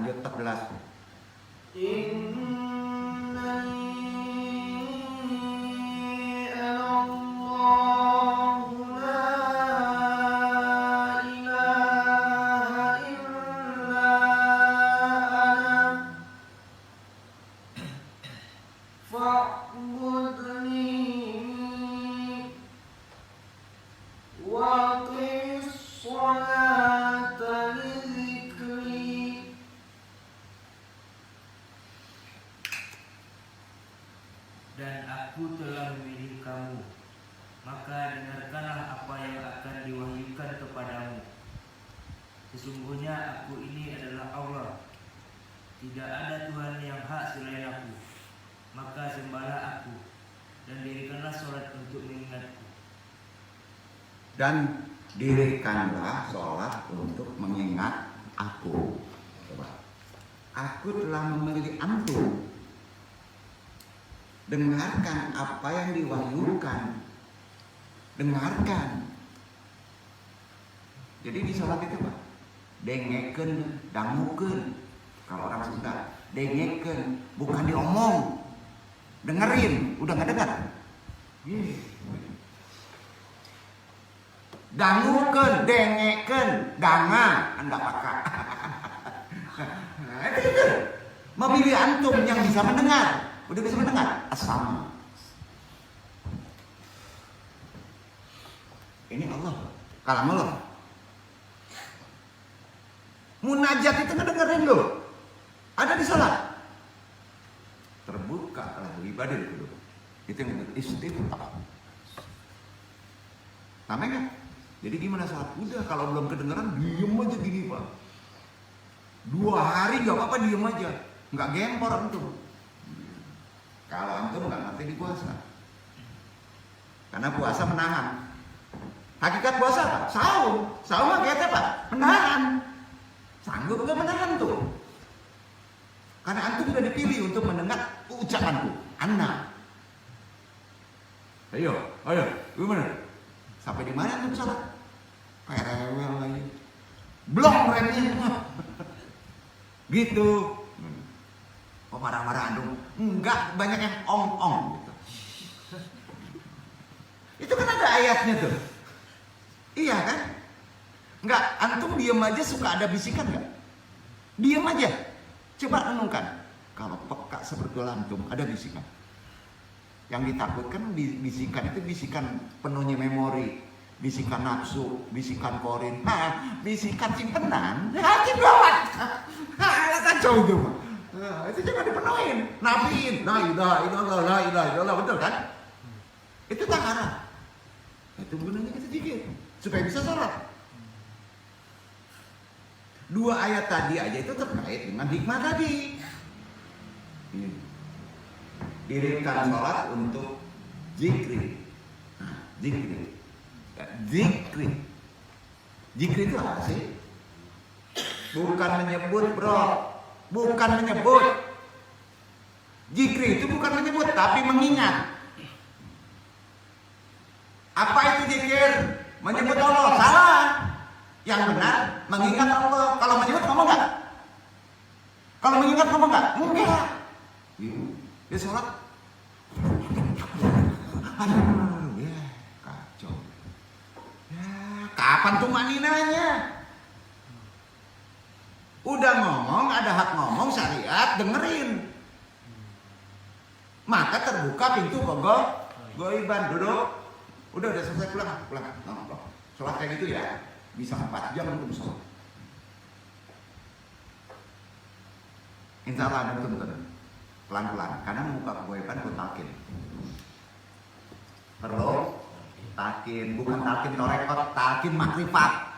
Lanjut 14. Dan aku telah memilih kamu, maka dengarkanlah apa yang akan diwahyukan kepadamu. Sesungguhnya aku ini adalah Allah. Tidak ada Tuhan yang hak selain aku. Maka sembahlah aku dan dirikanlah sholat untuk mengingatku. Dan dirikanlah sholat untuk mengingat aku. Coba. Aku telah memilih antum. Dengarkan apa yang diwahyukan. Dengarkan. Jadi di sholat itu Pak, dengeken, danguken. Kalau orang Sunda, dengeken, bukan diomong. Dengerin, udah nggak dengar? Danguken, dengeken, danga, anda pakai. Itu memilih antum yang bisa mendengar. Udah bisa mendengar? Asam. Ini Allah, kalam Allah. Munajat itu ngedengerin loh. Ada di salat. Terbuka lah ibadah itu. Itu yang istiftah. Namanya kan? Jadi gimana salat? Udah kalau belum kedengeran diem aja gini Pak. 2 hari gak apa-apa diem aja. Gak gempor antum. Kalau antum nggak ngerti di puasa, karena puasa menahan. Hakikat puasa apa? Saum. Saum hakikatnya apa? Menahan. Sanggup nggak menahan tuh? Karena antum sudah dipilih untuk mendengar ucapanku. Anak. Ayo, gimana? Sampai di mana antum salat? Kayak rewel lagi. Blok remnya. Gitu. Oh marah-marah antum? Enggak, banyak yang ong-ong gitu. Itu kan ada ayatnya tuh. Iya kan? Enggak, antum diem aja suka ada bisikan enggak? Diem aja. Coba renungkan. Kalau peka seperti antum ada bisikan. Yang ditakutkan bisikan itu bisikan penuhnya memori, bisikan nafsu, bisikan korin. Bisikan simpenan. Hati gawat. Alah kacau itu. Nah, itu jangan dipenuhin, nabiin, la ilaha illallah, betul kan? Itu tak arah. Itu gunanya kita zikir supaya bisa sholat. 2 ayat tadi aja itu terkait dengan hikmah tadi. Dirikan sholat untuk zikri. Zikri itu apa sih? Bukan menyebut bro. Bukan menyebut. Zikri itu bukan menyebut, tapi mengingat. Apa itu zikir? Menyebut Allah. Salah. Yang benar, mengingat Allah. Kalau menyebut ngomong enggak? Kalau mengingat ngomong enggak? Enggak. Dia sholat. Aduh, ya kacau. Ya, kapan tuh maninanya? Udah ngomong, ada hak ngomong, syariat, dengerin. Maka terbuka pintu goiban. Duduk. Udah selesai, pulang. Sholat kayak gitu ya. Bisa 4 jam untuk sholat. Insya Allah betul. Pelan-pelan. Karena membuka goiban pun talkin. Perlu talkin, bukan talkin torekot, talkin makrifat.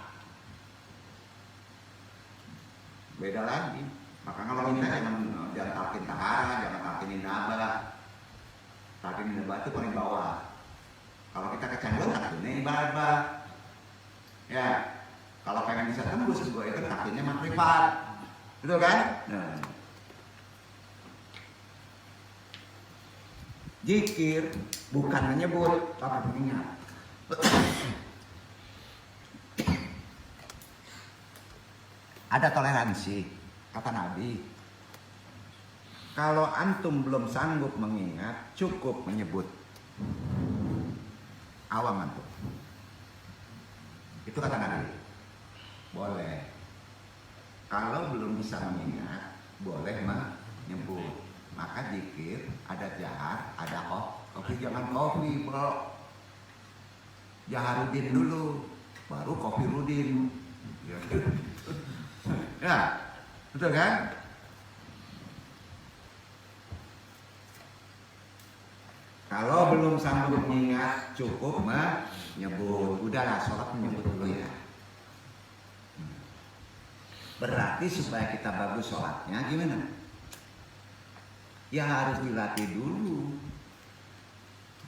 Beda lagi. Maka kalau minta jangan talkin tahara, jangan talkin inaba. Talkin inaba itu paling bawah. Kalau kita kecanduan talkinnya inaba. Ya, kalau pengen bisa tembus juga itu talkinnya makrifat. Betul kan? Nah. Zikir bukan menyebut, tapi mengingat. Ada toleransi. Kata Nabi, kalau antum belum sanggup mengingat, cukup menyebut. Awam antum. Itu kata Nabi. Boleh. Kalau belum bisa mengingat, boleh menyebut. Maka zikir ada jahar, ada kopi. Jangan kopi, bro. Jaharudin dulu, baru kopi rudin. Ya, betul kan? Kalau belum sanggup mengingat, cukup menyebut. Udahlah, sholat menyebut dulu ya. Berarti supaya kita bagus sholatnya gimana? Ya harus dilatih dulu.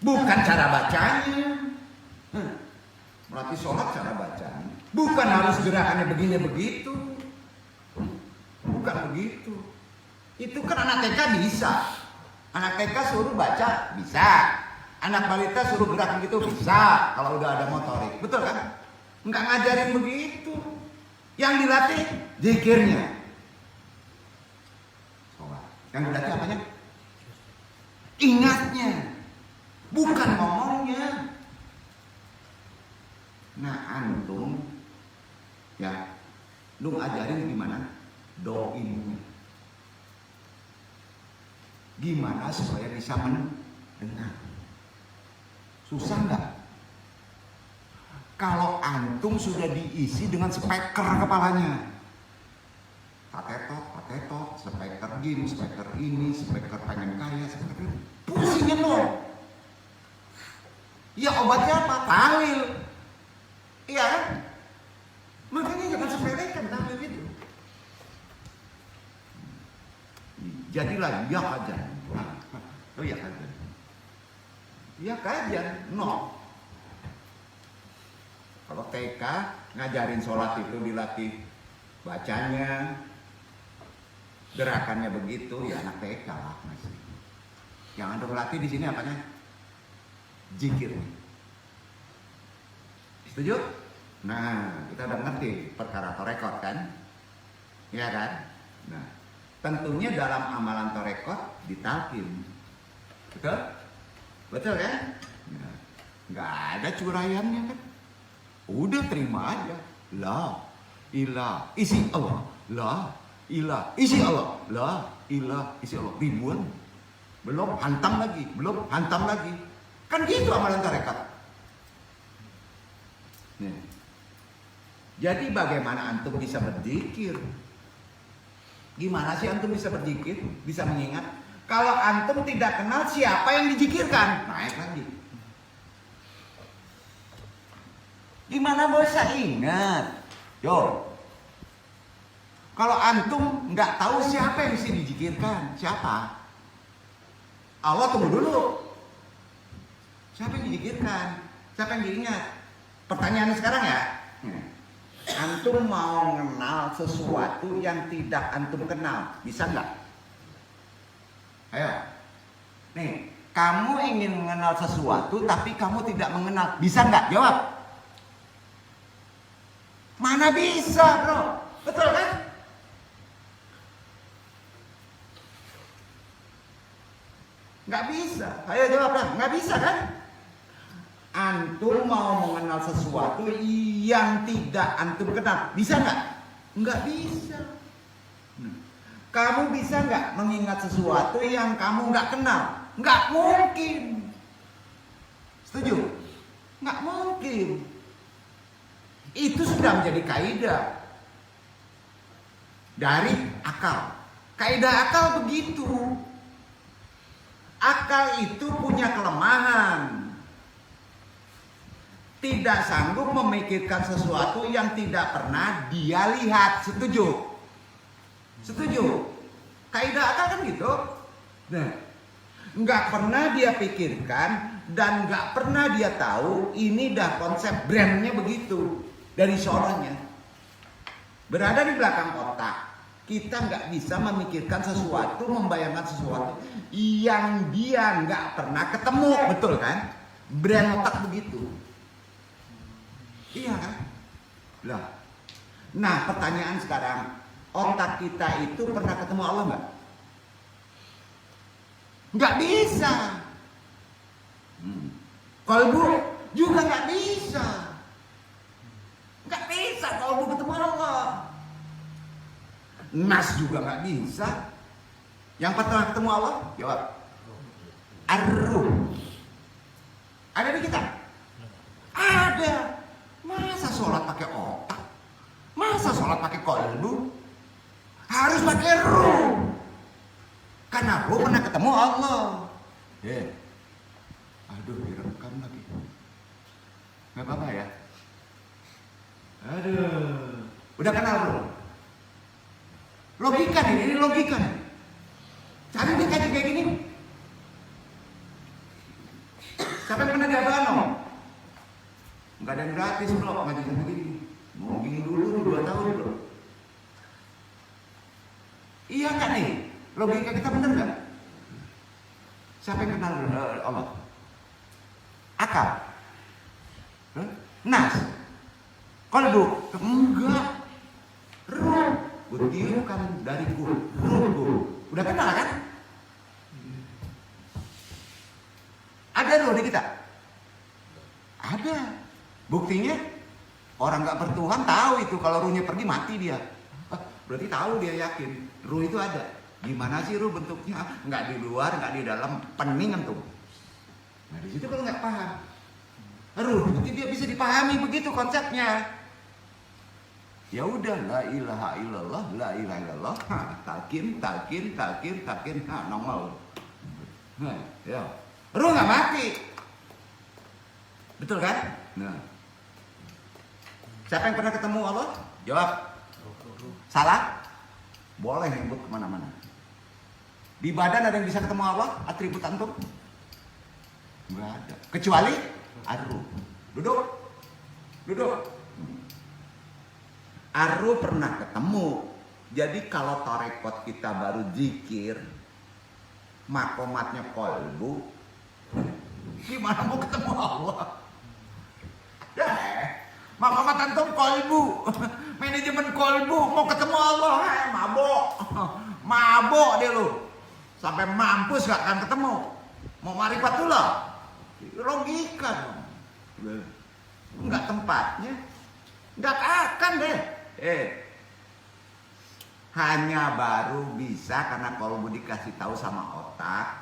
Bukan cara bacanya. Melatih sholat cara bacanya. Bukan harus gerakannya begini begitu. Bukan begitu. Itu kan anak TK bisa. Anak TK suruh baca bisa. Anak balita suruh gerak gitu bisa. Kalau udah ada motorik, betul kan? Enggak ngajarin begitu. Yang dilatih zikirnya. Sholat. Yang dilatih apanya? Ingatnya. Bukan ngomongnya. Nah antum ya, lu ajarin gimana? Doinnya. Gimana supaya bisa mendengar? Susah nggak? Kalau antum sudah diisi dengan speaker kepalanya, patetot, speaker gini, speaker ini, speaker pengen kaya, speaker ini, pusingnya loh. Ya obatnya apa? Tahlil. Iya kan? Makanya jangan sepelekan tahlil itu. Jadilah ya kajian. Oh ya kajian. Ya kajian, no. Kalau TK ngajarin sholat itu dilatih bacanya, gerakannya begitu, ya anak TK lah masih. Yang anda latih di sini apanya? Zikir. Setuju? Nah, kita udah ngerti perkara torekot kan? Ya kan? Nah, tentunya dalam amalan torekot ditalkin. Betul? Betul kan? Nah, nggak ada curayannya kan? Udah terima aja. La ilah isi Allah. La ilah isi Allah. La ilah isi Allah. Ribuan. Belum hantam lagi. Belum hantam lagi. Kan gitu amalan tarekat. Nih. Jadi bagaimana antum bisa berzikir? Gimana sih antum bisa berzikir? Bisa mengingat? Kalau antum tidak kenal siapa yang dizikirkan, naik lagi. Gimana bisa ingat? Yo, kalau antum nggak tahu siapa yang mesti dizikirkan, siapa? Allah tunggu dulu. Siapa yang dizikirkan? Siapa yang diingat? Pertanyaan sekarang ya. Antum mau mengenal sesuatu yang tidak antum kenal, bisa nggak? Ayo, nih, kamu ingin mengenal sesuatu tapi kamu tidak mengenal, bisa nggak? Jawab. Mana bisa, bro? Betul kan? Nggak bisa. Ayo jawab lah. Nggak bisa kan? Antum mau mengenal sesuatu yang tidak antum kenal, bisa nggak? Nggak bisa. Kamu bisa nggak mengingat sesuatu yang kamu nggak kenal? Nggak mungkin. Setuju? Nggak mungkin. Itu sudah menjadi kaidah dari akal. Kaidah akal begitu. Akal itu punya kelemahan. Tidak sanggup memikirkan sesuatu yang tidak pernah dia lihat. Setuju? Setuju? Kaidah akal kan gitu. Nah, nggak pernah dia pikirkan dan nggak pernah dia tahu ini dah konsep brandnya begitu. Dari sononya berada di belakang otak, kita nggak bisa memikirkan sesuatu, membayangkan sesuatu yang dia nggak pernah ketemu, betul kan? Brand otak begitu, iya kan? Lah, nah pertanyaan sekarang, otak kita itu pernah ketemu Allah nggak? Nggak bisa. Kolbu juga nggak bisa. Nggak bisa kolbu ketemu Allah. Nas juga nggak bisa. Yang pernah ketemu Allah? Jawab. Ar-ruh. Ada di kita? Ada. Masa sholat pakai otak? Masa sholat pakai kolbu? Harus pakai ruh. Karena ruh pernah ketemu Allah. Aduh, direkam lagi. Gak apa-apa ya? Aduh. Udah kenal belum? Logika nih, ini logika nih. Cari deh kayak gini. Siapa yang pernah di Abano? Nggak ada yang gratis loh ngaji begini. Mau gini dulu 2 tahun loh. Iya nggak nih? Logika kita bener nggak? Siapa yang kenal Allah? Akal? Nas? Kolbu? Enggak. Ruh. Butiukan dariku. Ruh. Udah kenal kan? Ada ruh di kita? Ada. Buktinya orang nggak bertuhan tahu itu kalau ruhnya pergi mati dia. Berarti tahu dia yakin ruh itu ada. Gimana sih ruh bentuknya? Nggak di luar, nggak di dalam, pening tuh. Nah di situ kalau nggak paham ruh, berarti dia bisa dipahami begitu konsepnya. Ya udah, la ilaha illallah, la ilaha illallah, talqin, nongol. Nah, ya. Ruh nggak mati, betul kan? Nah, siapa yang pernah ketemu Allah? Jawab. Salah? Boleh nyebut kemana-mana. Di badan ada yang bisa ketemu Allah? Atribut antum? Nggak ada. Kecuali ar-ruh. Duduk. Ar-ruh pernah ketemu. Jadi kalau tarekat kita baru zikir, makomatnya kolbu, gimana mau ketemu Allah? Makomat antum kolbu, manajemen kolbu, mau ketemu Allah, mabok deh lu, sampai mampus gak akan ketemu. Mau marifat dulu, logika dong, nggak tempatnya, nggak akan deh. Hanya baru bisa karena kolbu dikasih tahu sama otak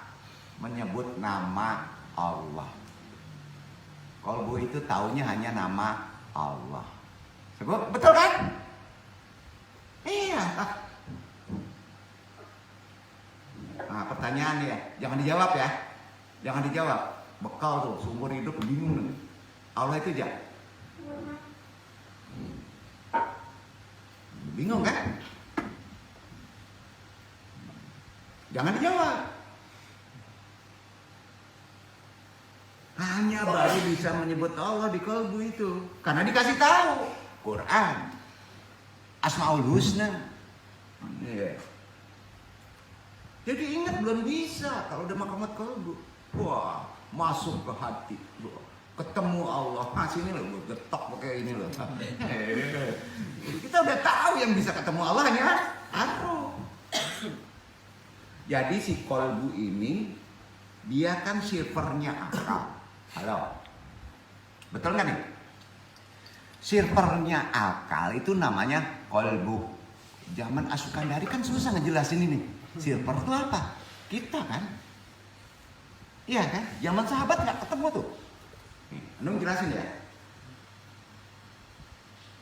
menyebut nama Allah. Kolbu itu taunya hanya nama Allah. Sebut betul kan? Iya. Nah, pertanyaan ya, jangan dijawab ya. Jangan dijawab. Bekal tuh, seumur hidup bingung. Allah itu aja. Bingung kan? Jangan dijawab. Hanya baru bisa menyebut Allah di kolbu itu karena dikasih tahu Quran, Asmaul Husna. Jadi ingat belum bisa kalau udah makamat kolbu. Wah, masuk ke hati. Ketemu Allah. Sini loh, getok pakai ini loh. Kita udah tahu yang bisa ketemu Allah hanya ar-ruh. Jadi si kolbu ini dia kan servernya akal. Halo, betul nggak nih? Servernya akal itu namanya kolbu. Zaman Asukandari kan susah ngejelasin ini. Server itu apa? Kita kan? Iya kan? Zaman sahabat nggak ketemu tuh. Anu jelasin ya.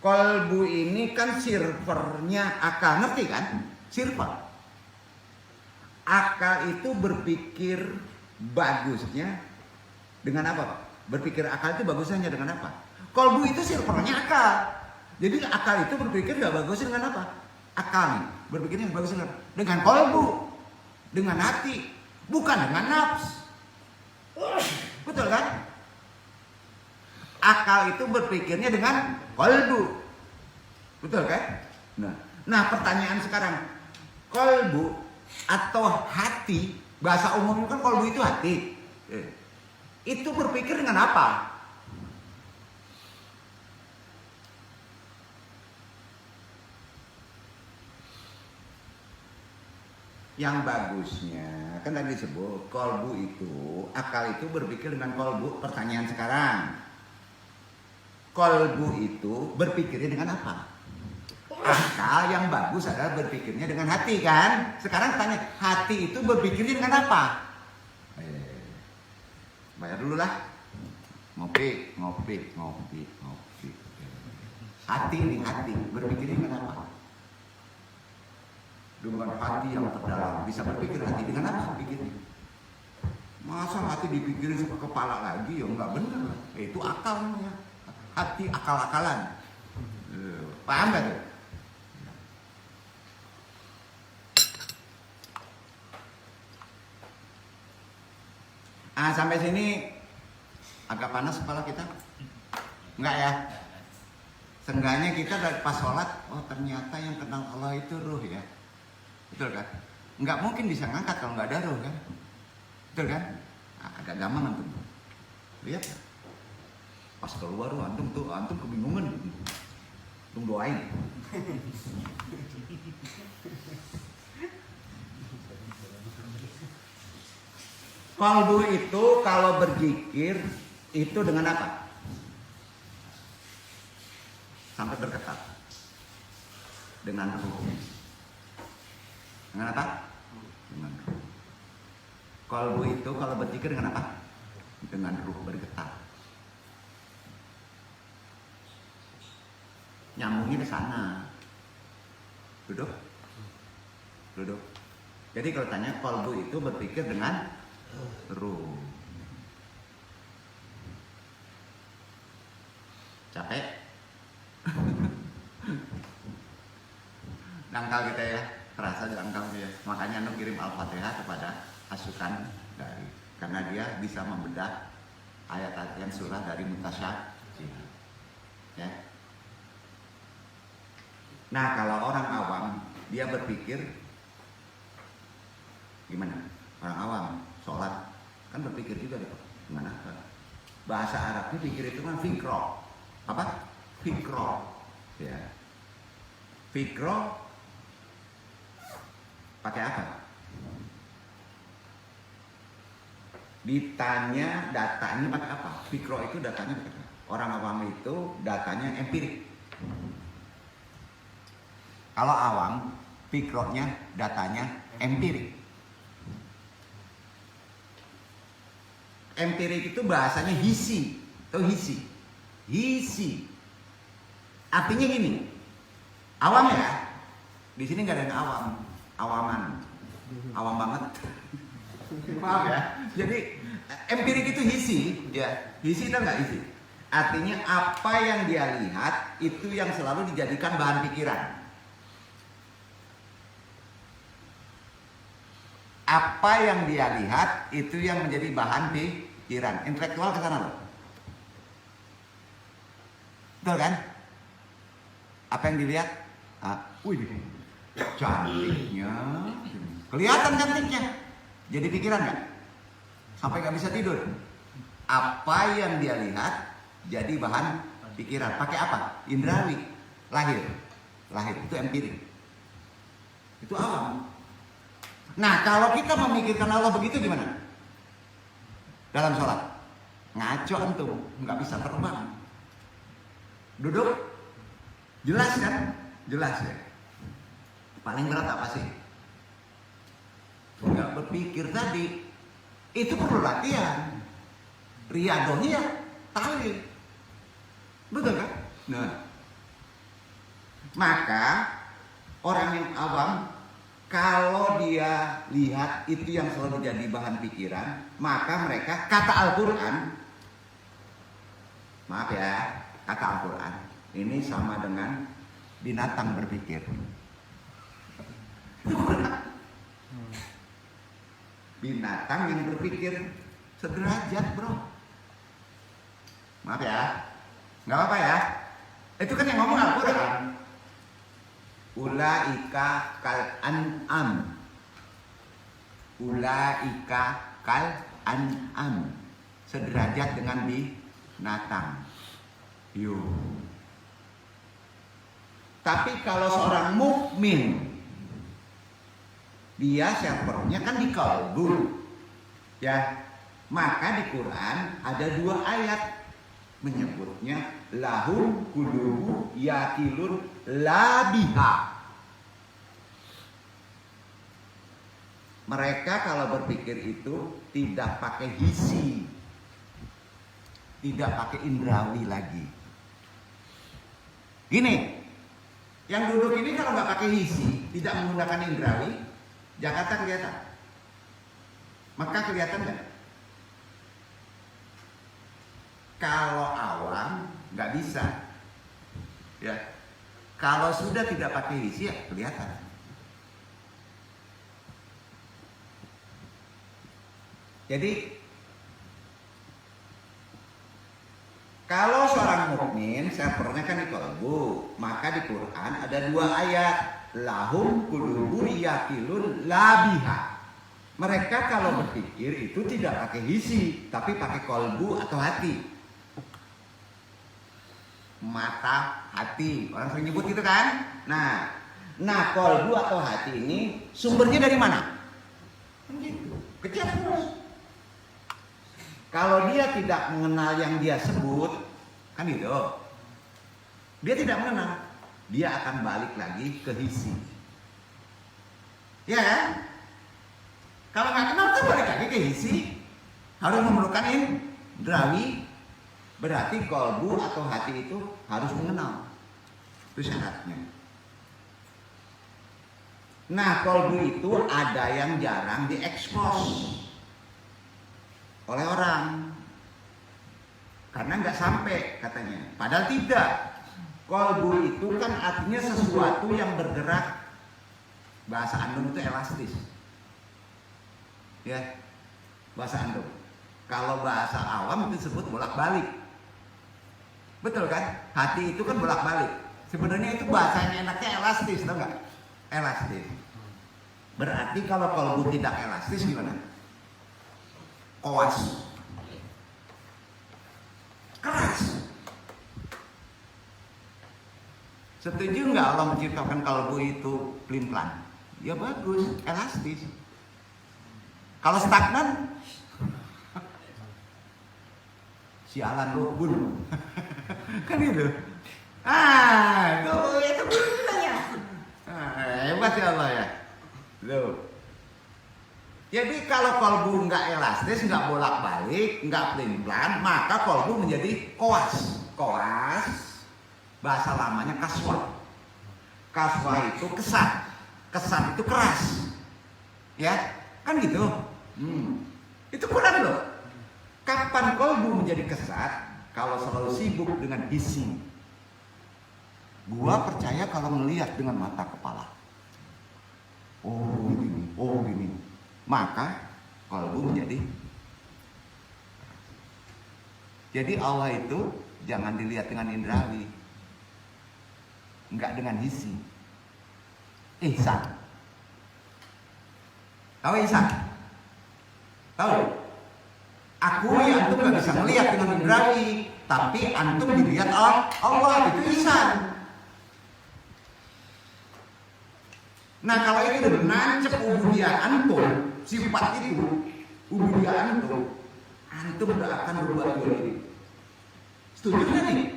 Kolbu ini kan servernya akal, ngerti kan? Server. Akal itu berpikir bagusnya dengan apa? Berpikir akal itu bagusnya dengan apa? Kolbu itu servernya akal. Jadi akal itu berpikir gak bagusnya dengan apa? Akal nih, berpikirnya bagusnya dengan kolbu, dengan hati, bukan dengan nafs. Betul kan? Akal itu berpikirnya dengan kolbu. Betul kan? Nah pertanyaan sekarang, kolbu atau hati, bahasa umumnya kan kolbu itu hati. Itu berpikir dengan apa? Yang bagusnya kan tadi disebut kolbu itu, akal itu berpikir dengan kolbu. Pertanyaan sekarang, kolbu itu berpikirnya dengan apa? Akal yang bagus adalah berpikirnya dengan hati kan? Sekarang tanya, hati itu berpikirnya dengan apa? Bayar dulu lah. Ngopi. Hati nih, hati berpikirnya dengan apa? Dengan hati yang terdalam. Bisa berpikir hati dengan apa? Pikirnya. Masa hati dipikirin ke kepala lagi? Ya nggak benar. Itu akal namanya. Hati akal-akalan. Paham gak tuh? Sampai sini agak panas kepala kita? Enggak ya? Seenggaknya kita dari pas sholat, oh ternyata yang kenal Allah itu ruh ya. Betul kan? Enggak mungkin bisa ngangkat kalau nggak ada ruh kan? Betul kan? Agak gampang antum. Lihat ya? Pas keluar ruh antum kebingungan. Antum doain. Kalbu itu kalau berzikir itu dengan apa? Sampai bergetar. Dengan ruh. Dengan apa? Dengan ruh. Kalbu itu kalau berzikir dengan apa? Dengan ruh bergetar. Nyambungnya ke sana. Duduk. Jadi kalau tanya kalbu itu berpikir dengan ruh. Capek? Dangkal kita ya, terasa dangkal dia. Makanya anu kirim Al-Fatihah kepada asukan dari, karena dia bisa membedah ayat-ayat yang surah dari mutasyabih. Ya. Nah kalau orang awam dia berpikir gimana? Orang awam sholat kan berpikir juga deh, gimana? Bahasa Arabnya pikir itu kan fikro. Apa? Fikro. Ya. Fikro pakai apa? Ditanya datanya pakai apa? Fikro itu datanya pakai apa? Orang awam itu datanya empirik. Kalau awam, fikronya datanya empirik. Empirik itu bahasanya hisi. Tahu hisi? Hisi. Artinya gini. Awam ya. Di sini nggak ada yang awam. Awaman. Awam banget. Maaf ya. Jadi empirik itu hisi, ya. Hisi itu nggak hisi. Artinya apa yang dia lihat itu yang selalu dijadikan bahan pikiran. Apa yang dia lihat itu yang menjadi bahan pikiran. Intelektual ke sana loh. Betul kan? Apa yang dilihat? Wih, cantiknya. Kelihatan cantiknya. Jadi pikiran nggak? Sampai nggak bisa tidur. Apa yang dia lihat jadi bahan pikiran. Pakai apa? Indrawi. Lahir itu empirik. Itu awam. Nah kalau kita memikirkan Allah begitu gimana? Dalam sholat ngaco antum, nggak bisa terbang. Duduk, jelas kan? Jelas ya. Paling berat apa sih? Nggak berpikir tadi. Itu perlu latihan. Riadohnya ya tali. Betul kan? Nah, maka orang yang awam kalau dia lihat itu yang selalu jadi bahan pikiran, maka mereka kata Al-Quran, maaf ya, kata Al-Quran ini sama dengan binatang berpikir. Binatang yang berpikir sederajat, bro. Maaf ya, nggak apa-apa ya. Itu kan yang ngomong Al-Quran. Ulaika kal an'am. Ulaika kal an'am. Sederajat dengan binatang. Yo. Tapi kalau seorang mukmin Dia servernya kan di kalbu. Ya, maka di Quran ada 2 ayat menyebutnya lahum qulubu yaqilun labiha. Mereka kalau berpikir itu tidak pakai hisi, tidak pakai indrawi lagi. Gini, yang duduk ini kalau nggak pakai hisi, tidak menggunakan indrawi, Jakarta kelihatan. Maka kelihatan nggak? Kalau awam nggak bisa, ya. Kalau sudah tidak pakai hisi, ya kelihatan. Jadi kalau seorang mukmin servernya kan di kalbu, maka di Quran ada 2 ayat, lahum qulubu yaqilun labiha. Mereka kalau berpikir itu tidak pakai hisi, tapi pakai kalbu atau hati. Mata, hati, orang sering nyebut gitu kan? Nah kalbu atau hati ini sumbernya dari mana? Gitu, kecil terus. Kalau dia tidak mengenal yang dia sebut, kan gitu, dia tidak mengenal, dia akan balik lagi ke hisi. Ya kan? Kalau nggak kenal tuh balik lagi ke hisi, harus memerlukan indrawi. Berarti kalbu atau hati itu harus mengenal. Itu syaratnya. Nah, kalbu itu ada yang jarang diekspos oleh orang, karena nggak sampai katanya. Padahal tidak. Kalbu itu kan artinya sesuatu yang bergerak. Bahasa Andong itu elastis. Ya, bahasa Andong. Kalau bahasa awam itu disebut bolak-balik. Betul kan? Hati itu kan bolak-balik. Sebenarnya itu bahasanya enaknya elastis, tau nggak? Elastis. Berarti kalau kalbu tidak elastis gimana? Koas, keras. Setuju nggak Allah menciptakan kalbu itu pelin-pelan? Ya bagus, elastis. Kalau stagnan, sialan lu bunuh. Kan gitu. Itu gunanya. Hebat ya Allah ya. Loh. Jadi kalau kalbu nggak elastis, nggak bolak-balik, nggak pelin-pelan, maka kalbu menjadi koas. Koas, bahasa lamanya kaswa. Kaswa itu kesat, kesat itu keras, ya kan gitu. Itu kurang loh. Kapan kalbu menjadi kesat? Kalau selalu sibuk dengan hisi. Gua percaya kalau melihat dengan mata kepala. Oh gini. Maka kalbu menjadi. Jadi Allah itu jangan dilihat dengan indrawi, enggak dengan hisi. Ihsan. Tahu ihsan? Tahu? Aku yang antum nggak bisa melihat dengan indrawi, tapi antum dilihat Allah, itu ihsan. Nah kalau ini udah nancep ubudiyah antum, sifat itu, ubudiyah antum udah akan berbuat jual diri. Setuju nggak nih?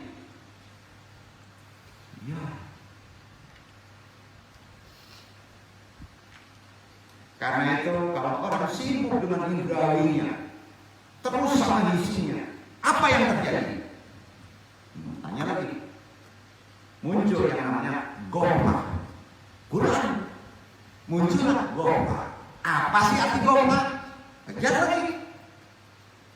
Ya. Karena itu kalau orang sibuk dengan indrawinya, terus sama isinya, apa yang terjadi? Tanya lagi. Muncul yang namanya gompa. Quran. Muncullah gompa. Apa sih arti gompa? Kejar lagi.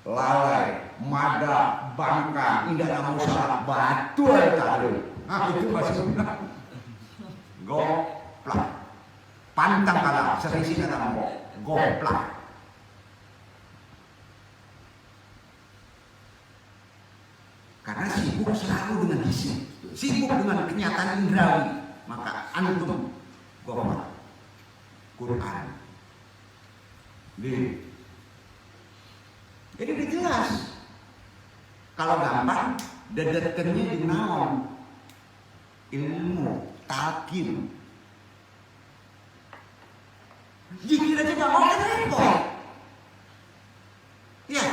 Lalai, mada, bangka, indah namu salah, batu taruh. Nah itu bahasa Sunda. Goplak. Pantang kalah, serisi kata goplak. Karena sibuk selalu dengan isi, sibuk dengan kenyataan indrawi, maka antum goplak. Quran. Jadi udah jelas. Kalau gampang, dedekennya di naon, ilmu, talqin. Zikir aja nggak mau kan repot. Ya,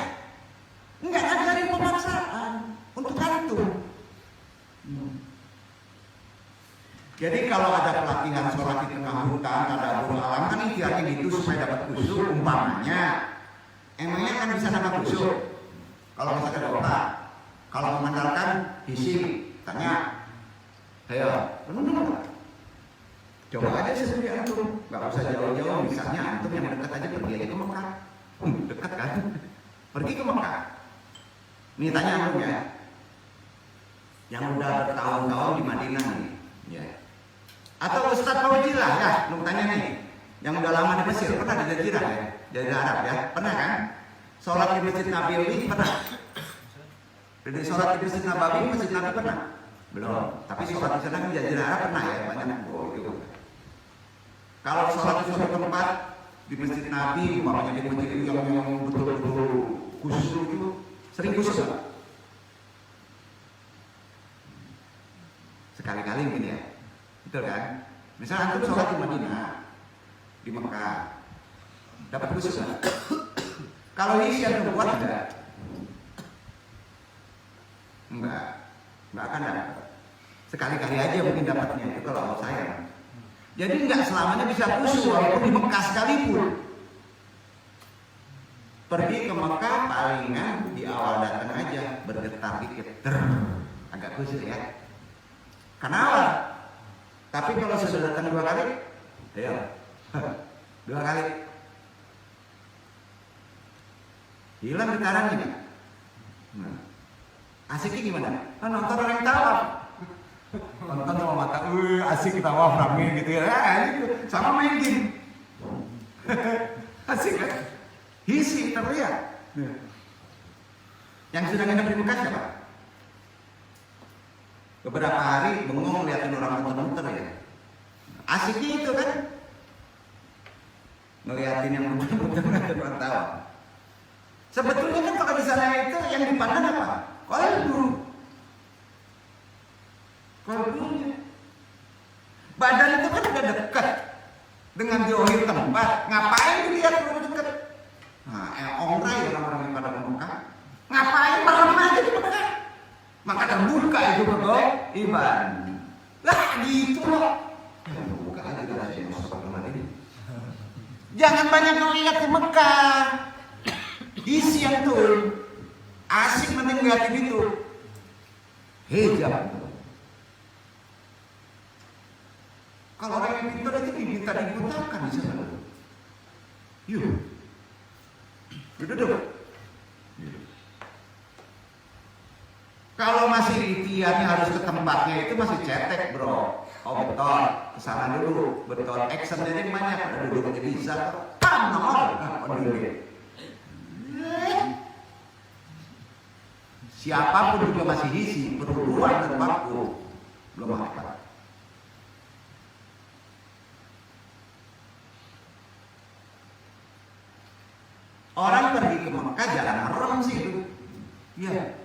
nggak ngajarin pemaksaan untuk antum. Jadi kalau ada pelatihan sholat di tengah hutan, ada alam kan ikhtiarnya gitu supaya dapat khusyuk umpamanya. Emangnya kan bisa dapat khusyuk kalau misalkan doa, kalau mengandalkan isi, tanya, ayo, coba aja sendiri antum, nggak usah jauh-jauh. Misalnya antum yang dekat aja pergi aja ke Mekah, dekat kan? Pergi ke Mekah. Nih tanya antum ya, yang udah bertahun-tahun di Madinah nih, ya. Atau Ustadz Fauzi lah ya, lu tanya nih, yang udah lama di Mesir, pernah di Jazirah ya, Jazirah Arab ya, pernah kan? Sholat di Masjid Nabawi pernah? Jadi sholat di Masjid Nabawi, Masjid Nabi pernah? Belum. Tapi sholat di sana di Jazirah Arab pernah ya, banyak. Oh, itu. Kalau sholat di suatu tempat di Masjid Nabi, umpamanya di masjid yang betul-betul khusus itu, sering khusus nggak? Sekali-kali mungkin ya. Betul kan? Misalnya antum sholat di Madinah, di Mekah, dapat khusus nggak? Kalau isi antum buat enggak akan dapat. Sekali-kali aja mungkin dapatnya itu kalau saya. Jadi enggak selamanya bisa khusyuk walaupun di Mekah sekalipun. Pergi ke Mekah palingan di awal datang aja bergetar dikit, agak khusyuk ya. Kenapa? Tapi kalau sudah datang 2 kali, ayo 2 kali, hilang getarannya. Asiknya gimana? Nonton orang tawaf, nonton sama mata, asik tawaf rame gitu ya, gitu. Sama main game, asik kan? Hisi terlihat. Yang sudah nginep di Mekah siapa? Beberapa hari bengong liatin orang muter-muter ya. Asiknya itu kan, ngeliatin yang muter-muter ngeliatin orang tawaf. Sebetulnya kan kalau di sana itu yang dipandang apa? Kalbunya. Badan itu kan udah dekat dengan jauhin tempat. Ngapain dilihat lebih dekat? Nah, omrah ya orang-orang yang pada Mekah. Ngapain malam aja di Mekah? Maka terbuka itu betul Iban. Lah gitu loh. Buka aja rahasia masuk ini. Jangan banyak ngeliat di Mekah. Isi yang tuh asik mending ngeliatin itu hijab. Kalau orang yang pintar itu diminta dibutakan di sana. Yuk, duduk. Kalau masih ikhtiarnya harus ke tempatnya itu masih cetek bro. Oh betul, kesana dulu, betul. Action jadi banyak, ada duduk aja bisa. Siapapun juga masih isi, perluan dan waktu belum apa. Orang pergi ke Mekah jalan haram sih itu, iya,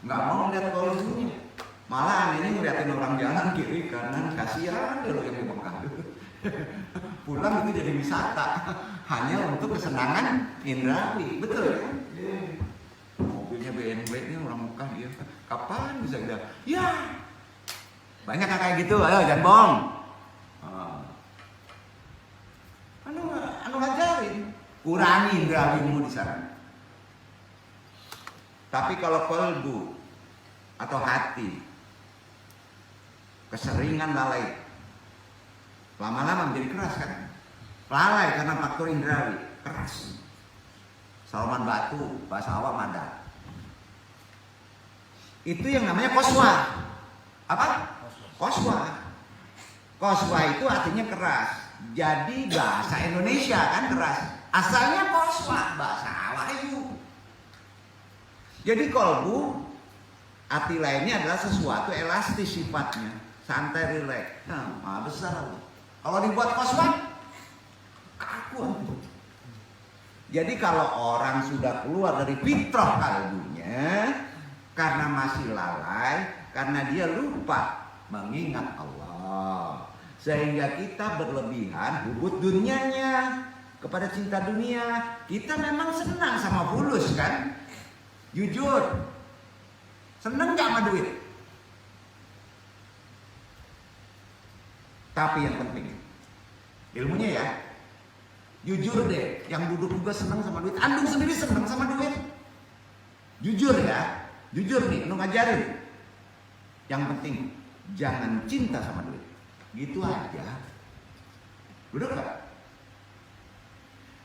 nggak mau lihat polusinya, malah ini ngeliatin orang jalan kiri kanan, kasihan dulu yang di Mekah. Pulang itu jadi wisata, hanya untuk kesenangan indrawi, betul ya? Mobilnya BMW ini orang Mekah dia, kapan bisa kita? Ya, banyak yang kayak gitu, ayo jangan bohong. Anu ngajarin, kurangi indrawimu di sana. Tapi kalau kalbu atau hati keseringan lalai, lama-lama menjadi keras kan? Lalai karena faktor indrawi, keras. Salman batu, bahasa awam ada. Itu yang namanya koswa. Apa? Koswa. Koswa itu artinya keras. Jadi bahasa Indonesia kan keras. Asalnya koswa, bahasa Wahyu. Jadi kalbu, arti lainnya adalah sesuatu elastis sifatnya, santai, rileks. Nah, besar. Kalau dibuat koswa, kaku. Jadi kalau orang sudah keluar dari fitrah kalbunya karena masih lalai, karena dia lupa mengingat Allah, Sehingga kita berlebihan hubut dunianya, kepada cinta dunia. Kita memang senang sama fulus kan? Jujur. Senang gak sama duit? Tapi yang penting ilmunya ya. Jujur deh, yang duduk juga senang sama duit. Andung sendiri senang sama duit. Jujur ya. Jujur nih, lu ngajarin. Yang penting jangan cinta sama duit. Gitu aja. Duduk gak?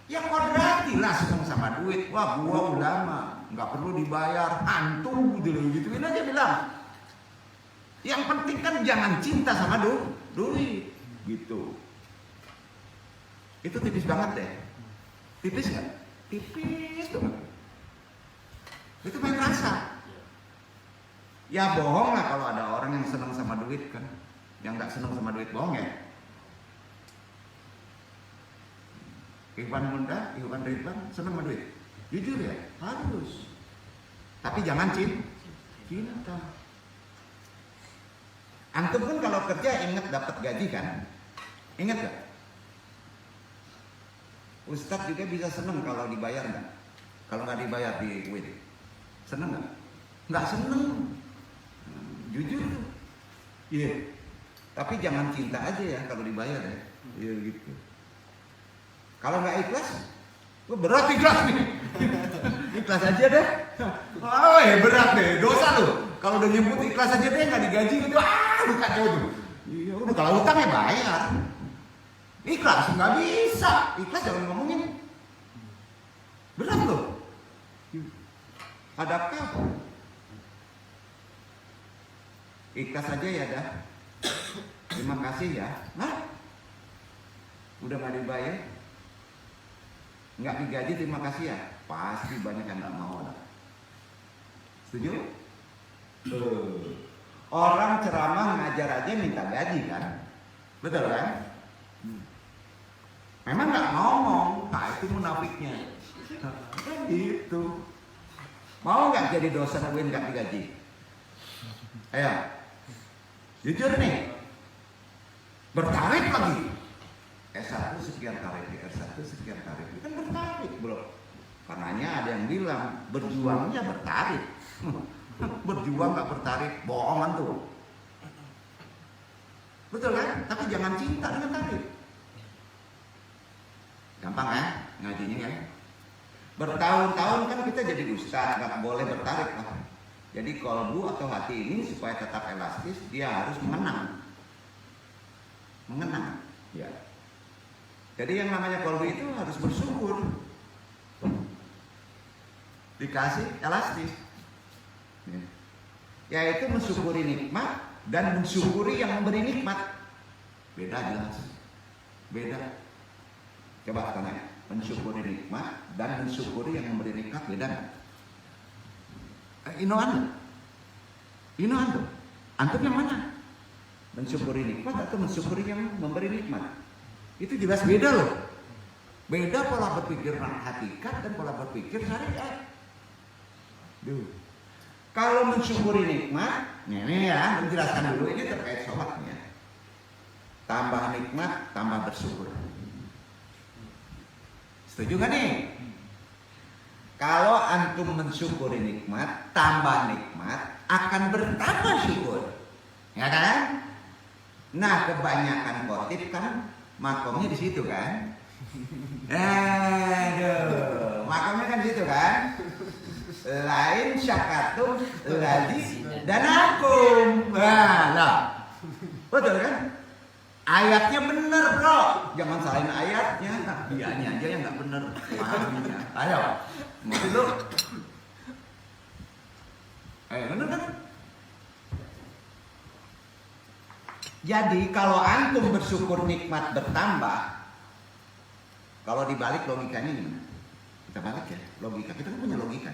Ya kodrati lah seneng sama duit. Wah gua ulama, nggak perlu dibayar, hantu gituin aja bilang. Yang penting kan jangan cinta sama duit, gitu. Itu tipis banget deh. Tipis nggak? Tipis tuh. Itu main rasa. Ya bohong lah kalau ada orang yang seneng sama duit kan. Yang nggak seneng sama duit bohong ya. Ikhwan Muda, Ikhwan Ridwan senang sama duit. Jujur ya, harus. Tapi jangan cinta. Antum pun kalau kerja ingat dapat gaji kan? Ingat gak? Ustadz juga bisa senang kalau dibayar nggak? Kalau nggak dibayar di duit, senang nggak? Nggak senang. Jujur tuh. Iya. Tapi jangan cinta aja ya kalau dibayar ya. Iya gitu. Kalau nggak ikhlas, berat ikhlas nih. Ikhlas aja deh. Oh ya berat deh, dosa loh. Kalau udah nyebut ikhlas aja deh nggak digaji gitu, bukan tuh. Iya udah kalau utang ya bayar. Ikhlas nggak bisa, ikhlas jangan ngomongin. Berat loh. Adakah? Ikhlas aja ya dah. Terima kasih ya. Nah, udah nggak dibayar. Nggak digaji terima kasih ya, pasti banyak yang nggak mau. Setuju? Orang ceramah ngajar aja minta gaji kan, betul kan? Memang nggak ngomong, nah itu munafiknya. Kan gitu. Mau nggak jadi dosen UIN nggak digaji? Ayo, jujur nih, bertarif lagi. S1 sekian tarif, S1 sekian tarif, itu kan bertarif bro. Karenanya ada yang bilang berjuangnya bertarif. Berjuang nggak bertarif, bohongan tuh. Betul kan? Tapi jangan cinta dengan tarif. Gampang ya ngajinya ya. Bertahun-tahun kan kita jadi ustaz, nggak boleh bertarif lah. Jadi kolbu atau hati ini supaya tetap elastis, dia harus mengenang. Ya. Jadi yang namanya kolbu itu harus bersyukur. Dikasih elastis. Yaitu mensyukuri nikmat dan mensyukuri yang memberi nikmat. Beda jelas. Beda. Coba tanya. Mensyukuri nikmat dan mensyukuri yang memberi nikmat beda nggak? Inoan. Antum yang mana? Mensyukuri nikmat atau mensyukuri yang memberi nikmat? Itu jelas beda loh. Beda pola berpikir hakikat dan pola berpikir syariat. Kalau mensyukuri nikmat, ini ya, menjelaskan dulu ini terkait sholatnya. Tambah nikmat, tambah bersyukur. Setuju gak nih? Kalau antum mensyukuri nikmat, tambah nikmat, akan bertambah syukur. Ya kan? Nah, kebanyakan khotib kan makomnya di situ kan? Aduh, makomnya kan di situ kan? Lain syakatum lagi dan akum. Nah, betul kan? Ayatnya bener bro, jangan salahin ayatnya. Dianya aja yang nggak bener. Pahaminya. Ayo, mau dulu. Ayo, bener kan? Jadi kalau antum bersyukur nikmat bertambah, kalau dibalik logikanya gimana? Kita balik ya, logika kita kan punya logika.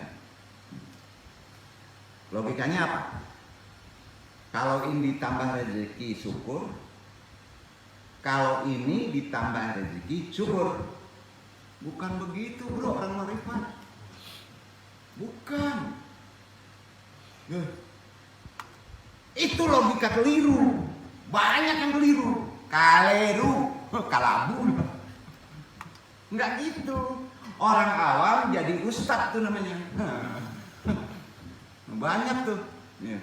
Logikanya apa? Kalau ini ditambah rezeki syukur, kalau ini ditambah rezeki syukur. Bukan begitu bro, orang marifat. Bukan. Itu logika keliru. Banyak yang keliru. kaleru, kalabu. Enggak gitu. Orang awam jadi ustadz tuh namanya. Banyak tuh. Ya.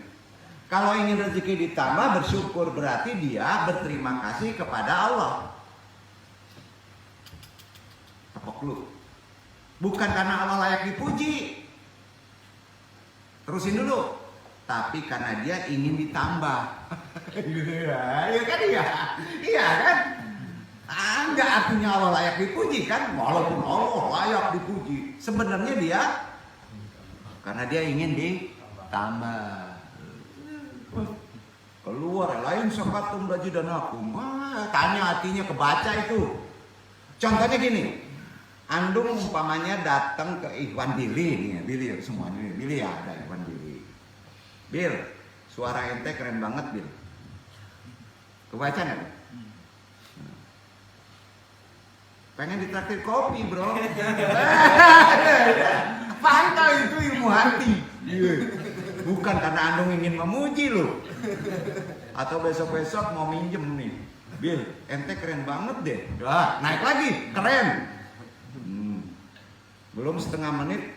Kalau ingin rezeki ditambah, bersyukur, berarti dia berterima kasih kepada Allah. Tepok lu. Bukan karena Allah layak dipuji. Terusin dulu. Tapi karena dia ingin ditambah. Iya kan iya? Iya kan? Enggak artinya Allah layak dipuji kan? Walaupun Allah layak dipuji, sebenarnya dia karena dia ingin ditambah. Keluar lain sakatum dajidanakum. Tanya hatinya kebaca itu. Contohnya gini, Andung umpamanya datang ke Ikhwan Billy nih, Billy semuanya nih, Billy ya ada Ikhwan Billy. Bil, suara ente keren banget Bil. Kebaca nggak? Pengen ditraktir kopi bro. Pantau itu ilmu hati. Bukan karena Andung ingin memuji loh. Atau besok-besok mau minjem nih. Bil, ente keren banget deh. Dah, naik lagi, keren. Belum setengah menit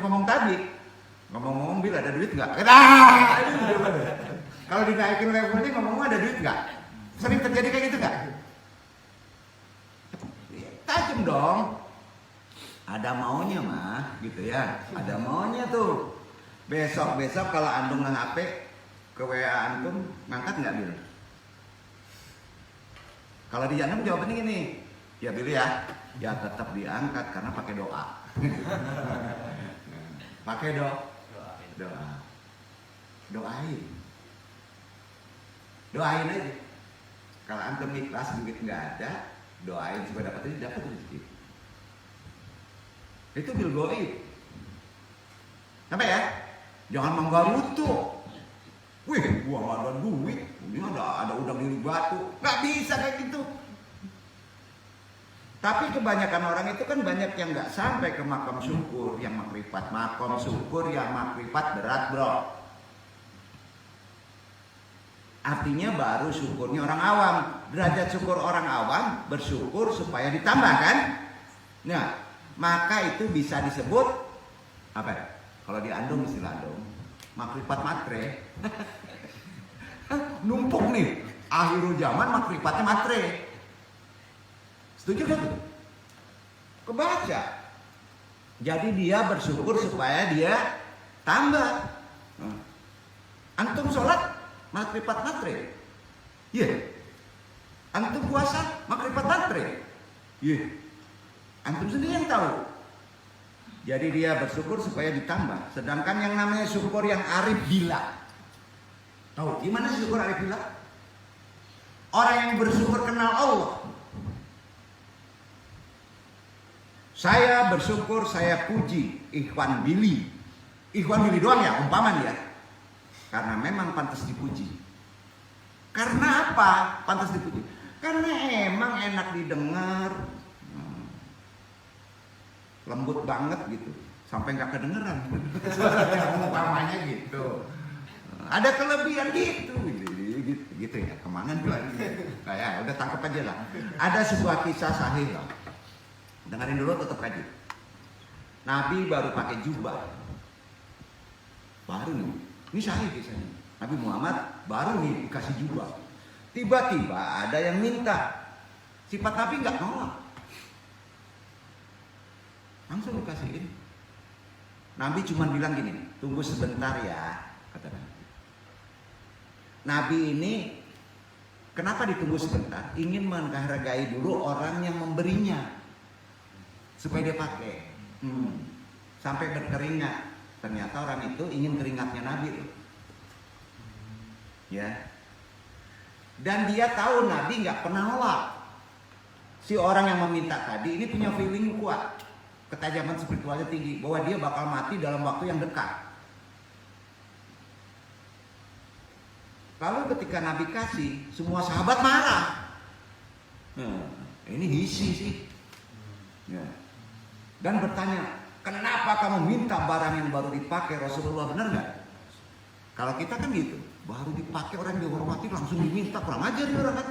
ngomong tadi. Ngomong-ngomong Bil ada duit nggak? Kalau dinaikin levelnya ngomong ada duit nggak? Sering terjadi kayak gitu nggak? Tajam dong. Ada maunya mah, gitu ya. Ada maunya tuh. Besok kalau Andung nge-HP ke WA Antum, ngangkat nggak Bil? Kalau di Jantung jawabannya gini, ya Bil ya tetap diangkat karena pakai doa. Pakai doa. Doain aja. Kalau Antum ikhlas duit nggak ada, doain supaya dapat rezeki. Itu bil goib. Sampai ya? Jangan menggarutu. Wih, gua nggak ada duit. Ini ada udang di batu. Nggak bisa kayak gitu. Tapi kebanyakan orang itu kan banyak yang nggak sampai ke makam syukur, yang makrifat. Makam syukur yang makrifat berat bro. Artinya baru syukurnya orang awam. Derajat syukur orang awam bersyukur supaya ditambah kan? Nah, maka itu bisa disebut apa ya? Kalau di Andung istilah Andung, makrifat matre. Numpuk nih, akhirul zaman makrifatnya matre. Setuju kan? Kebaca. Jadi dia bersyukur supaya dia tambah. Antum sholat makrifat matre. Iya. Antum puasa makrifat matre. Iya. Antum sendiri yang tahu. Jadi dia bersyukur supaya ditambah. Sedangkan yang namanya syukur yang arif bila. Tahu gimana syukur arif bila? Orang yang bersyukur kenal Allah. Saya bersyukur, saya puji Ikhwan Billy. Ikhwan Billy doang ya, umpama dia. Karena memang pantas dipuji. Karena apa pantas dipuji? Karena emang enak didengar. Lembut banget gitu. Sampai gak kedengeran. Umpamanya gitu. Ada kelebihan gitu. Gitu ya, kemana tuh? Nah, ya, udah tangkap aja lah. Ada sebuah kisah sahih lah. Dengerin dulu tetap aja. Nabi baru pakai jubah. Baru nih. Ini sahih kisahnya. Nabi Muhammad baru nih dikasih jubah. Tiba-tiba ada yang minta. Sifat Nabi nggak nolak. Langsung dikasihin. Nabi cuma bilang gini, tunggu sebentar ya, kata Nabi. Nabi ini kenapa ditunggu sebentar? Ingin menghargai dulu orang yang memberinya. Supaya dia pakai. Sampai berkeringat. Ternyata orang itu ingin keringatnya Nabi. Ya. Dan dia tahu Nabi nggak pernah nolak. Si orang yang meminta tadi ini punya feeling kuat. Ketajaman spiritualnya tinggi. Bahwa dia bakal mati dalam waktu yang dekat. Lalu ketika Nabi kasih, semua sahabat marah. Ini hisi sih. Ya. Dan bertanya, kenapa kamu minta barang yang baru dipakai Rasulullah, benar nggak? Kalau kita kan gitu, baru dipakai orang dihormati langsung diminta, kurang ajar nih orang kan,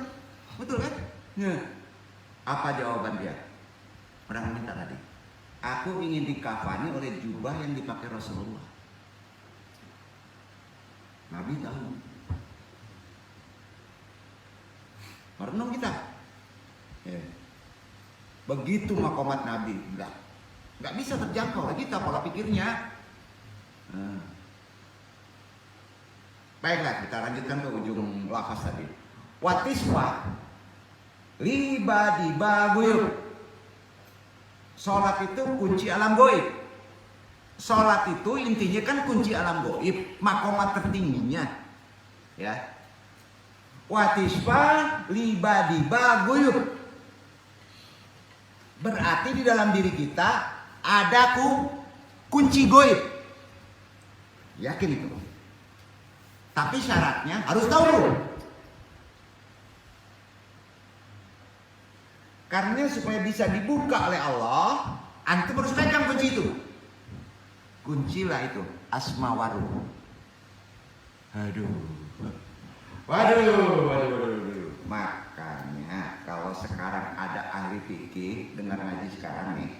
betul kan? Ya. Apa jawaban dia? Orang minta tadi, aku ingin dikafani oleh jubah yang dipakai Rasulullah. Nabi tahu. Merenung kita. Ya. Begitu makomat Nabi, nggak bisa terjangkau oleh kita pola pikirnya. Baiklah, kita lanjutkan ke ujung lafaz tadi. Watiswa liba diba guyub. Sholat itu kunci alam goib. Sholat itu intinya kan kunci alam goib, makomat tertingginya, ya. Watiswa liba diba guyub. Berarti di dalam diri kita ada kunci goib. Yakin itu. Tapi syaratnya harus tahu dulu. Karena supaya bisa dibuka oleh Allah, antum harus pegang kunci itu. Kuncilah itu asma waruh. Waduh. Makanya kalau sekarang ada ahli fikih, dengar ngaji sekarang nih,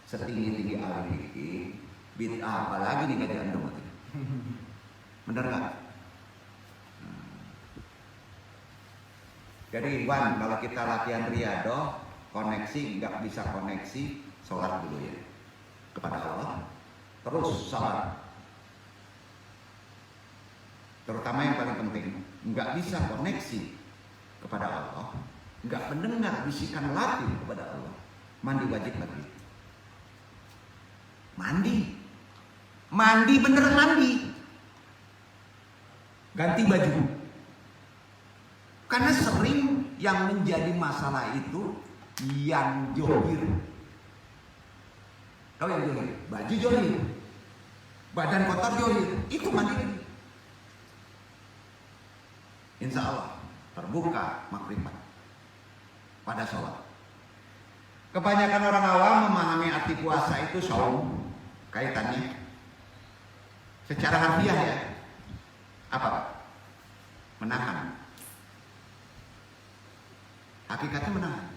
setinggi-tinggi ahli fikih, bid'ah apalagi nih ngaji antum itu. Bener nggak? Jadi Iwan, kalau kita latihan riadoh, koneksi nggak bisa koneksi, sholat dulu ya kepada Allah, terus sholat. Terutama yang paling penting, nggak bisa koneksi kepada Allah, nggak mendengar bisikan latih kepada Allah, mandi wajib lagi. Mandi beneran mandi, ganti baju. Karena sering yang menjadi masalah itu yang johir. Tahu yang johir? Baju johir, badan kotor johir, itu mandi lagi. Insya Allah terbuka makrifat pada sholat. Kebanyakan orang awam memahami arti puasa itu saum, kaitannya secara harfiah ya. Apa? Menahan. Hakikatnya menahan.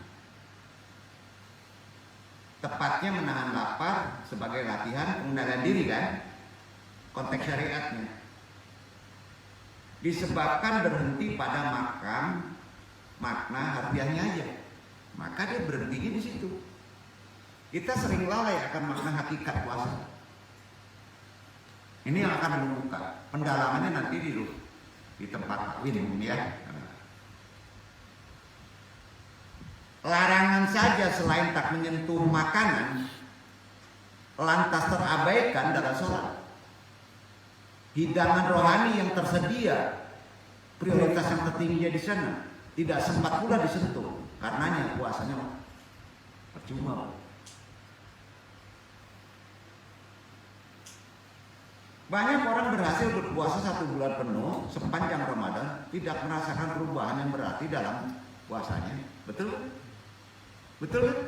Tepatnya menahan lapar sebagai latihan pengendalian diri kan? Konteks syariatnya. Disebabkan berhenti pada makna harfiahnya aja. Maka dia berhentinya di situ. Kita sering lalai akan makna hakikat puasa. Ini yang akan membuka pendalamannya nanti di tempat minum ya. Larangan saja selain tak menyentuh makanan lantas terabaikan dalam sholat. Hidangan rohani yang tersedia prioritas yang tertingginya di sana tidak sempat pula disentuh, karenanya puasanya percuma. Banyak orang berhasil berpuasa 1 bulan penuh sepanjang Ramadan tidak merasakan perubahan yang berarti dalam puasanya. Betul? Betul kan?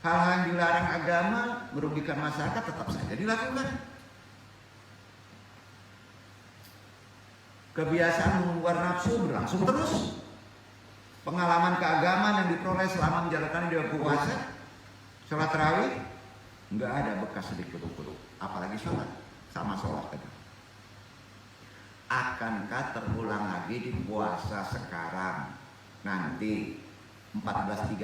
Hal-hal yang dilarang agama merugikan masyarakat tetap saja dilakukan. Kebiasaan mengumbar nafsu berlangsung terus. Pengalaman keagamaan yang diperoleh selama menjalankan ibadah puasa, sholat tarawih, nggak ada bekas sedikit pun. Apalagi sholat, sama sholat tadi. Akankah terulang lagi di puasa sekarang? Nanti 1443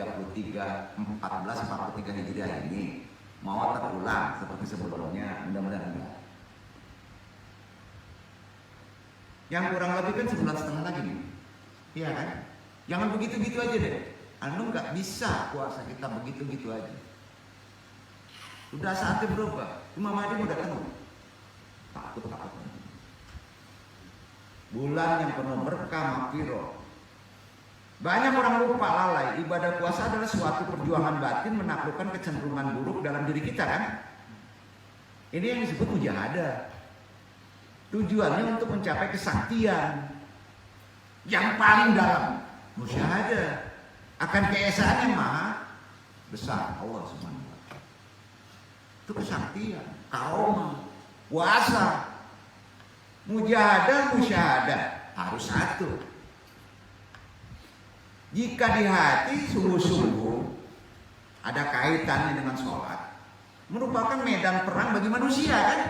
Hijriah ini mau terulang seperti sebelumnya, mudah-mudahan enggak. Yang kurang lebih kan 11,5 lagi nih, iya kan? Jangan begitu-gitu aja deh. Anu nggak bisa puasa kita begitu-gitu aja. Sudah saatnya berubah. Imam Mahdi mau datang. Takut. Bulan yang penuh berkah maghfirah. Banyak orang lupa lalai, ibadah puasa adalah suatu perjuangan batin menaklukkan kecenderungan buruk dalam diri kita kan? Ini yang disebut mujahadah. Tujuannya untuk mencapai kesaktian yang paling dalam, musyahadah akan keesaan yang maha besar Allah Subhanahu wa taala. Itu kesaktian, karomah. puasa. Mujahadah, musyahadah harus satu. Jika di hati sungguh-sungguh ada kaitannya dengan sholat, merupakan medan perang bagi manusia kan?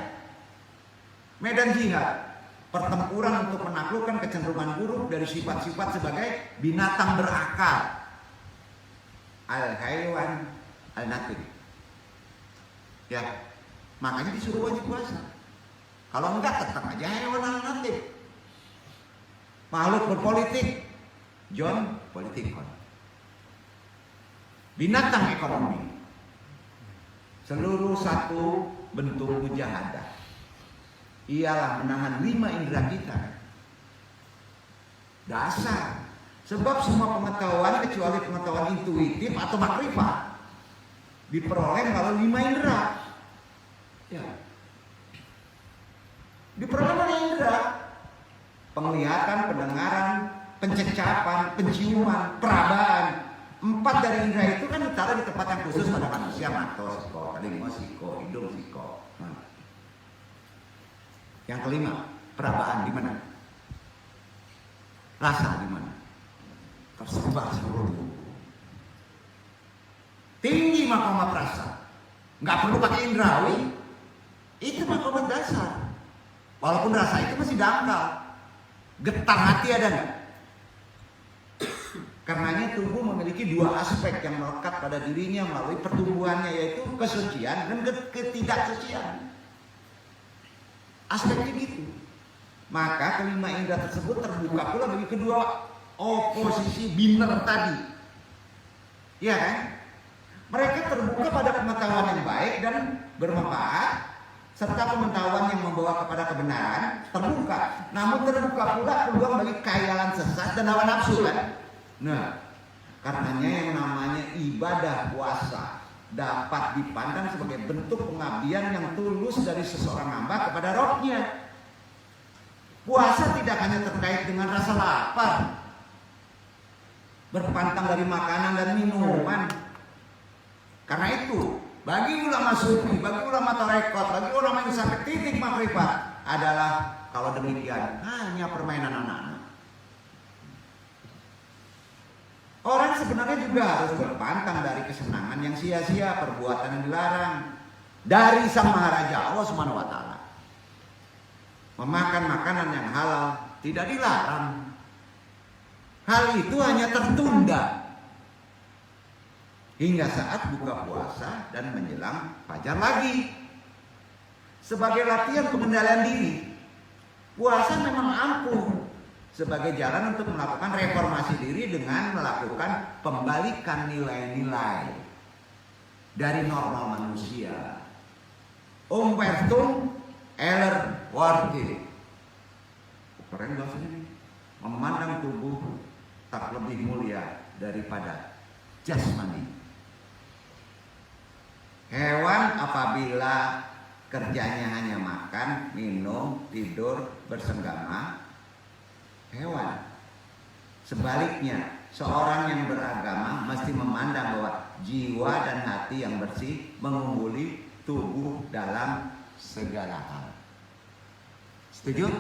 Medan jihad, pertempuran untuk menaklukkan kecenderungan buruk dari sifat-sifat sebagai binatang berakal. Al-haywan al-natik. Ya, makanya disuruh wajib puasa. Kalau enggak tetap aja hewan al-natik. Makhluk berpolitik, John Politikon. Binatang ekonomi. Seluruh satu bentuk mujahadah ialah menahan 5 indera kita. Dasar. Sebab semua pengetahuan kecuali pengetahuan intuitif atau makrifat diperoleh melalui 5 indera. Ya. Diperoleh melalui indera. Penglihatan, pendengaran, pencecapan, penciuman, perabaan. 4 dari indera itu kan ditaruh di tempat yang khusus pada manusia. Mata, siko, telinga, siko, hidung, siko. Yang kelima, perabaan di mana? Rasa di mana? Tersebar seluruh tubuh. Tinggi makomat rasa. Nggak perlu pakai indrawi. Itu makomat dasar. Walaupun rasa itu masih dangkal. Getar hati ada nggak? Karenanya tubuh memiliki 2 aspek yang melekat pada dirinya melalui pertumbuhannya, yaitu kesucian dan ketidaksucian. Aspeknya gitu. Maka kelima indera tersebut terbuka pula bagi kedua oposisi biner tadi. Ya kan? Mereka terbuka pada pengetahuan yang baik dan bermanfaat, serta pengetahuan yang membawa kepada kebenaran terbuka. Namun terbuka pula peluang bagi khayalan sesat dan hawa nafsu kan? Nah, karenanya yang namanya ibadah puasa dapat dipandang sebagai bentuk pengabdian yang tulus dari seseorang hamba kepada rohnya. Puasa tidak hanya terkait dengan rasa lapar, berpantang dari makanan dan minuman. Karena itu, bagi ulama sufi, bagi ulama tarekat, bagi ulama yang sampai titik makrifat adalah kalau demikian hanya permainan anak-anak. Orang sebenarnya juga harus berpantang dari kesenangan yang sia-sia, perbuatan yang dilarang dari Sang Maharaja Allah Subhanahu wa taala. Memakan makanan yang halal tidak dilarang. Hal itu hanya tertunda hingga saat buka puasa dan menjelang fajar lagi. Sebagai latihan pengendalian diri, puasa memang ampuh sebagai jalan untuk melakukan reformasi diri dengan melakukan pembalikan nilai-nilai dari normal manusia. Umberto Eller Warti, keren bahasanya nih. Memandang tubuh tak lebih mulia daripada jasmani. Hewan apabila kerjanya hanya makan, minum, tidur, bersenggama, hewan. Sebaliknya, seorang yang beragama mesti memandang bahwa jiwa dan hati yang bersih mengungguli tubuh dalam segala hal. Setuju?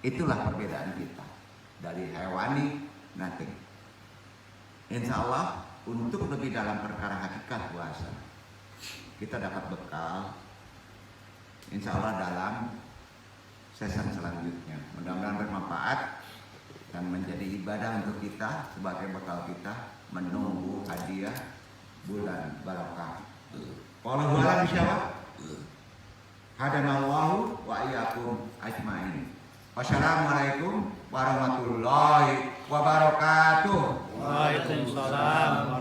Itulah perbedaan kita dari hewani nothing. Insya Allah untuk lebih dalam perkara hakikat puasa kita dapat bekal insya Allah dalam season selanjutnya. Mudah-mudahan bermanfaat dan menjadi ibadah untuk kita sebagai bekal kita menunggu hadiah bulan barokah. Wallahu a'lam bishawab. Hadanallahu wa iyyakum ajmain. Wassalamualaikum warahmatullahi wabarakatuh. Waalaikumsalam.